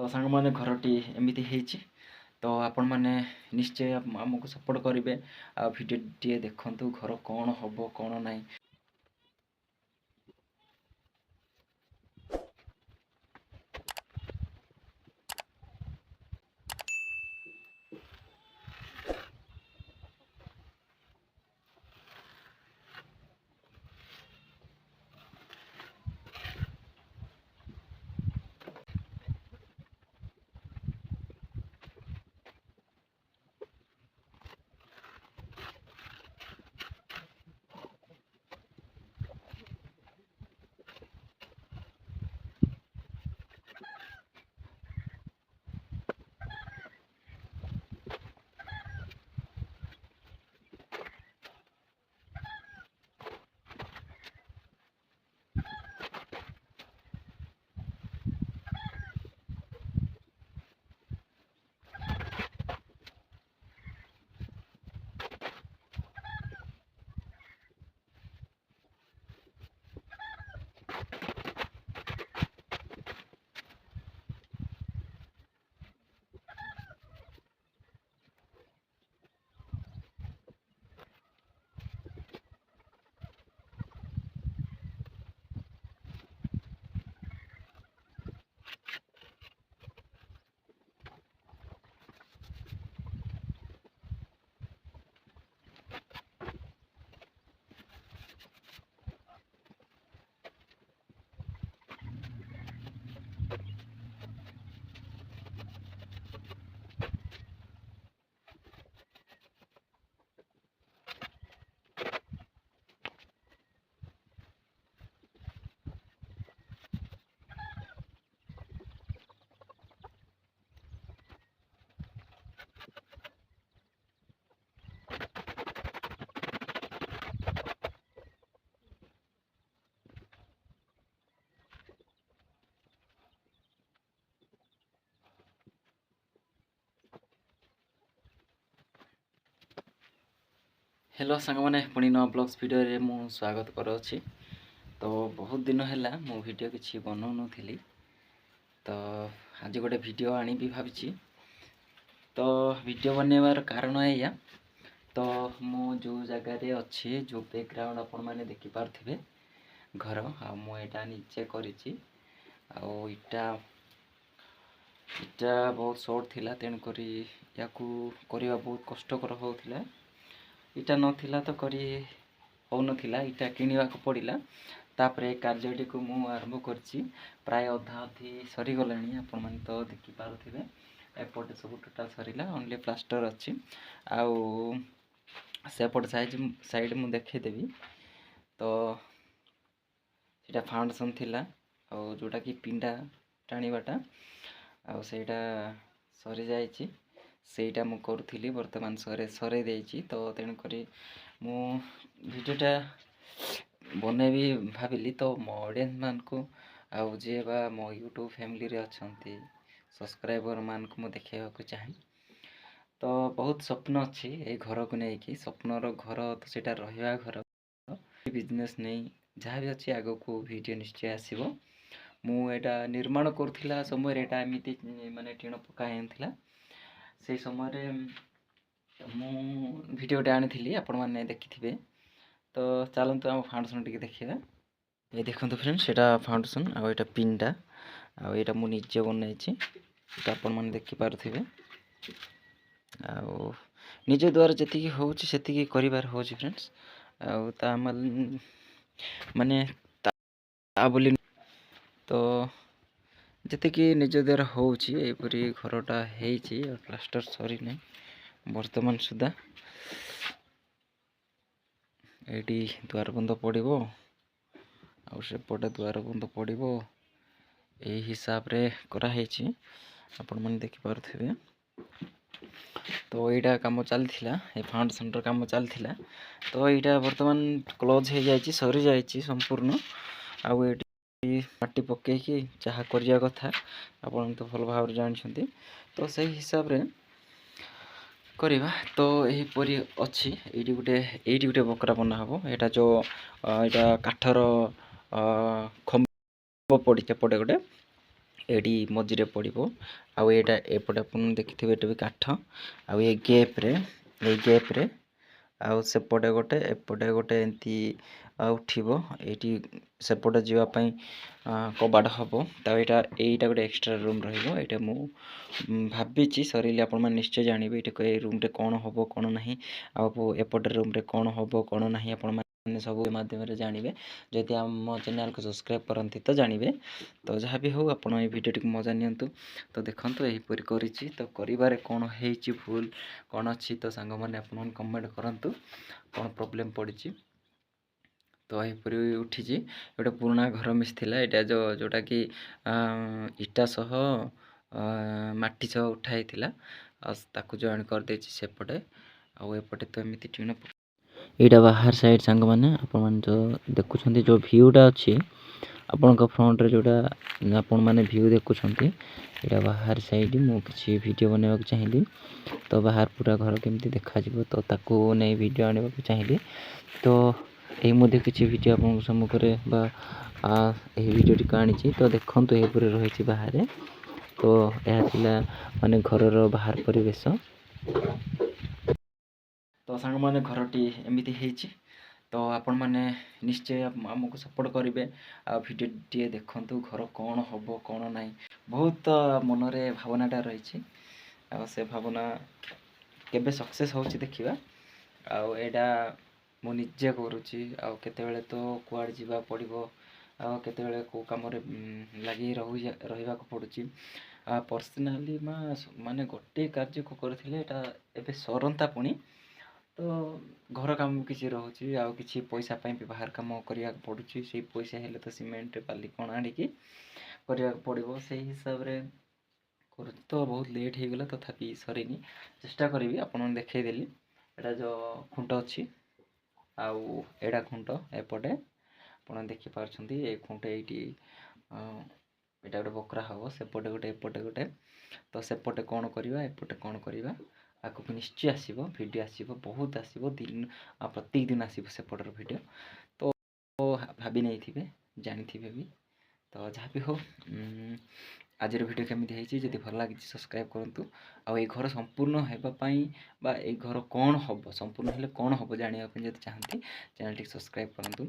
तो सांग मैंने घरटी एमती होती तो आपण मैंने निश्चय आमको सपोर्ट करेंगे आ भिडियो टे देखु घर कौन हम कौन ना। हेलो सांग मैंने पुणी नवा ब्लॉग्स वीडियो रे मु स्वागत करुच्ची। तो बहुत दिन है मु वीडियो किसी बनाऊन तो आज गोटे वीडियो आनी भावी। तो वीडियो बनवार कारण या तो मु जो जगार अच्छी जो बैकग्राउंड आपण मैंने देखिपे घर आ मुझा निजे करी इटा बहुत शॉर्ट थिला तेणुक या करने बहुत कष्टकर होता। इटा नथिला तो करी हो नथिला इटा किनिबा को पड़िला। तापरे कार्यटी को मु आरंभ करछि प्राय अधा अधी सरी गलानी आपण मन तो देखि पारुथिबे। एपटे सब टोटल सरीला ओनली प्लास्टर अछि आउ सेपट साइड मु देखै देबी। तो सेटा फाउंडेशन थिला आउ जोटा कि पिंडा टाणीबाटा आउ सेटा सरी जाइछि सेटा मु करूथिली वर्तमान सरे देइछि। तो तेणुक मु भिडियोटा बनैबी भाविली तो मो ऑडियंस मान को आउ जे बा मो यूट्यूब फैमिली रे अछंती सब्सक्राइबर मान को मु देखाइबा को चाहे। तो बहुत स्वप्न अच्छी ए घर को लेकिन स्वप्नर घर तो सेटा रहिबा घर बिजनेस नहीं जहाँ भी अच्छी आग को वीडियो निश्चय आसीबो। मु एटा निर्माण करथिला समय एटा एमिति माने टीण पका हेंथिला से समय मु वीडियोटे आनी आपण मैंने देखी। तो चलते आम फाउंडेशन टी देखा ये देखो फ्रेंड्स सेटा फाउंडेशन आ एटा पिंडा आ एटा मु निजे बनई आपण मैंने देखिपे आ निज द्वारा जी होती करार हो फ्रेंड्स आ माने बोली तो जी निज द्वारा होपरी घरटा हो प्लास्टर सरी नहीं वर्तमान सुधा ये द्वार बंद पड़ो आउटे द्वार बंद पड़ो यही हिसाब रे कराई आपण मैंने देखिपे। तो यहाँ कम चलता ये फाउंडेशन कम चलता तो यहाँ बर्तमान क्लोज हो जाए सरी जाए संपूर्ण आउ माटी पकईकि जहाँ करिया कथा आपण तो भल भाव जानते। तो सही हिसाब रे करवा तो यहीपरी अच्छी ये गोटे बकरा बना हम यहाँ जो यहाँ काठर खम्ब पड़ी पड़े गोटे ଏଠି ମଝିରେ ପଡ଼ିବ। ଆଉ ଏଇଟା ଏପଟେ ଆପଣ ଦେଖିଥିବେ ଏଟା ବି କାଠ। ଆଉ ଏଇ ଗ୍ୟାପ୍ରେ ଆଉ ସେପଟେ ଗୋଟେ ଏପଟେ ଗୋଟେ ଏମିତି ଉଠିବ। ଏଇଠି ସେପଟେ ଯିବା ପାଇଁ କବାଟ ହେବ। ତ ଏଇଟା ଗୋଟେ ଏକ୍ସଟ୍ରା ରୁମ୍ ରହିବ। ଏଇଟା ମୁଁ ଭାବିଛି, ସରିଲେ ଆପଣମାନେ ନିଶ୍ଚୟ ଜାଣିବେ ଏଇଟା ଏଇ ରୁମ୍ରେ କ'ଣ ହେବ କ'ଣ ନାହିଁ। ଆଉ ଏପଟେ ରୁମ୍ରେ କ'ଣ ହେବ କ'ଣ ନାହିଁ ଆପଣମାନେ ସବୁ ମାଧ୍ୟମରେ ଜାଣିବେ। ଯଦି ଆମ ଚ୍ୟାନେଲ୍କୁ ସବସ୍କ୍ରାଇବ୍ କରନ୍ତି ତ ଜାଣିବେ। ତ ଯାହା ବି ହେଉ ଆପଣ ଏଇ ଭିଡ଼ିଓଟିକୁ ମଜା ନିଅନ୍ତୁ। ତ ଦେଖନ୍ତୁ ଏହିପରି କରିଛି। ତ କରିବାରେ କ'ଣ ହେଇଛି ଭୁଲ କ'ଣ ଅଛି ତ ସାଙ୍ଗମାନେ ଆପଣମାନେ କମେଣ୍ଟ କରନ୍ତୁ କ'ଣ ପ୍ରୋବ୍ଲେମ୍ ପଡ଼ିଛି। ତ ଏହିପରି ଉଠିଛି। ଗୋଟେ ପୁରୁଣା ଘର ମିଶିଥିଲା ଏଇଟା ଯେଉଁଟାକି ଇଟା ସହ ମାଟି ସହ ଉଠା ହେଇଥିଲା। ଆଉ ତାକୁ ଜଏଣ୍ଟ କରିଦେଇଛି ସେପଟେ। ଆଉ ଏପଟେ ତ ଏମିତି ଟିଣ। ଏଇଟା ବାହାର ସାଇଡ଼୍ ସାଙ୍ଗମାନେ ଆପଣମାନେ ଯେଉଁ ଦେଖୁଛନ୍ତି ଯେଉଁ ଭ୍ୟୁଟା ଅଛି ଆପଣଙ୍କ ଫ୍ରଣ୍ଟରେ ଯେଉଁଟା ଆପଣମାନେ ଭ୍ୟୁ ଦେଖୁଛନ୍ତି ଏଇଟା ବାହାର ସାଇଡ଼୍। ମୁଁ କିଛି ଭିଡ଼ିଓ ବନାଇବାକୁ ଚାହିଁଲି ତ ବାହାର ପୁରା ଘର କେମିତି ଦେଖାଯିବ ତ ତାକୁ ନେଇ ଭିଡ଼ିଓ ଆଣିବାକୁ ଚାହିଁଲି। ତ ଏହି ମଧ୍ୟ କିଛି ଭିଡ଼ିଓ ଆପଣଙ୍କ ସମ୍ମୁଖରେ ବା ଏହି ଭିଡ଼ିଓଟିକୁ ଆଣିଛି। ତ ଦେଖନ୍ତୁ ଏହିପରି ରହିଛି ବାହାରେ। ତ ଏହା ଥିଲା ମାନେ ଘରର ବାହାର ପରିବେଶ। ତ ସାଙ୍ଗମାନେ ଘରଟି ଏମିତି ହେଇଛି। ତ ଆପଣମାନେ ନିଶ୍ଚୟ ଆମକୁ ସପୋର୍ଟ କରିବେ। ଆଉ ଭିଡ଼ିଓଟିଏ ଦେଖନ୍ତୁ ଘର କ'ଣ ହେବ କ'ଣ ନାହିଁ। ବହୁତ ମନରେ ଭାବନାଟା ରହିଛି। ଆଉ ସେ ଭାବନା କେବେ ସକ୍ସେସ୍ ହେଉଛି ଦେଖିବା। ଆଉ ଏଇଟା ମୁଁ ନିଜେ କରୁଛି। ଆଉ କେତେବେଳେ ତ କୁଆଡ଼େ ଯିବାକୁ ପଡ଼ିବ। ଆଉ କେତେବେଳେ କେଉଁ କାମରେ ଲାଗି ରହିବାକୁ ପଡ଼ୁଛି। ପର୍ସନାଲି ମାନେ ଗୋଟିଏ କାର୍ଯ୍ୟକୁ କରିଥିଲେ ଏଇଟା ଏବେ ସରନ୍ତା ପୁଣି। ତ ଘର କାମ କିଛି ରହୁଛି ଆଉ କିଛି ପଇସା ପାଇଁ ବି ବାହାର କାମ କରିବାକୁ ପଡ଼ୁଛି। ସେଇ ପଇସା ହେଲେ ତ ସିମେଣ୍ଟ ବାଲି କ'ଣ ଆଣିକି କରିବାକୁ ପଡ଼ିବ। ସେଇ ହିସାବରେ କରୁଛି। ତ ବହୁତ ଲେଟ୍ ହେଇଗଲା ତଥାପି ସରିନି। ଚେଷ୍ଟା କରିବି ଆପଣଙ୍କୁ ଦେଖେଇଦେଲି। ଏଇଟା ଯେଉଁ ଖୁଣ୍ଟ ଅଛି ଆଉ ଏଇଟା ଖୁଣ୍ଟ ଏପଟେ ଆପଣ ଦେଖିପାରୁଛନ୍ତି। ଏ ଖୁଣ୍ଟ ଏଇଠି ଏଇଟା ଗୋଟେ ବକରା ହେବ। ସେପଟେ ଗୋଟେ ଏପଟେ ଗୋଟେ। ତ ସେପଟେ କ'ଣ କରିବା ଏପଟେ କ'ଣ କରିବା ଆଗକୁ ନିଶ୍ଚୟ ଆସିବ ଭିଡ଼ିଓ ଆସିବ ବହୁତ ଆସିବ। ପ୍ରତ୍ୟେକ ଦିନ ଆସିବ ସେପଟର ଭିଡ଼ିଓ। ତ ଭାବି ନେଇଥିବେ ଜାଣିଥିବେ ବି। ତ ଯାହା ବି ହଉ ଆଜିର ଭିଡ଼ିଓ କେମିତି ହେଇଛି ଯଦି ଭଲ ଲାଗିଛି ସବସ୍କ୍ରାଇବ୍ କରନ୍ତୁ। ଆଉ ଏଇ ଘର ସମ୍ପୂର୍ଣ୍ଣ ହେବା ପାଇଁ ବା ଏଇ ଘର କ'ଣ ହେବ ସମ୍ପୂର୍ଣ୍ଣ ହେଲେ କ'ଣ ହେବ ଜାଣିବା ପାଇଁ ଯଦି ଚାହାନ୍ତି ଚ୍ୟାନେଲ୍ଟିକୁ ସବସ୍କ୍ରାଇବ୍ କରନ୍ତୁ।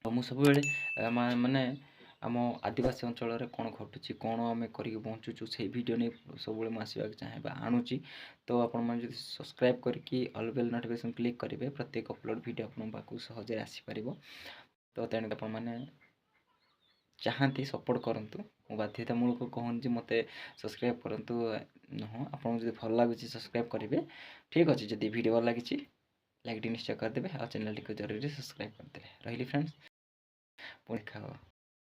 ମୁଁ ସବୁବେଳେ ମାନେ ଆମ ଆଦିବାସୀ ଅଞ୍ଚଳରେ କ'ଣ ଘଟୁଛି କ'ଣ ଆମେ କରିକି ବଞ୍ଚୁଛୁ ସେଇ ଭିଡ଼ିଓ ନେଇ ସବୁବେଳେ ମୁଁ ଆସିବାକୁ ଚାହେଁ ବା ଆଣୁଛି। ତ ଆପଣମାନେ ଯଦି ସବସ୍କ୍ରାଇବ୍ କରିକି ଅଲ୍ ବେଲ୍ ନୋଟିଫିକେସନ୍ କ୍ଲିକ୍ କରିବେ ପ୍ରତ୍ୟେକ ଅପଲୋଡ଼ ଭିଡ଼ିଓ ଆପଣଙ୍କ ପାଖକୁ ସହଜରେ ଆସିପାରିବ। ତ ତେଣୁ ଆପଣମାନେ ଚାହାନ୍ତି ସପୋର୍ଟ କରନ୍ତୁ। ମୁଁ ବାଧ୍ୟତାମୂଳକ କହୁନି ଯେ ମୋତେ ସବସ୍କ୍ରାଇବ୍ କରନ୍ତୁ ନୁହଁ। ଆପଣଙ୍କୁ ଯଦି ଭଲ ଲାଗୁଛି ସବସ୍କ୍ରାଇବ୍ କରିବେ ଠିକ୍ ଅଛି। ଯଦି ଭିଡ଼ିଓ ଭଲ ଲାଗିଛି ଲାଇକ୍ଟି ନିଶ୍ଚୟ କରିଦେବେ। ଆଉ ଚ୍ୟାନେଲ୍ଟିକୁ ଜରୁରୀ ସବସ୍କ୍ରାଇବ୍ କରିଦେବେ। ରହିଲି ଫ୍ରେଣ୍ଡସ୍ ପୁଣି ଦେଖା ହେବ।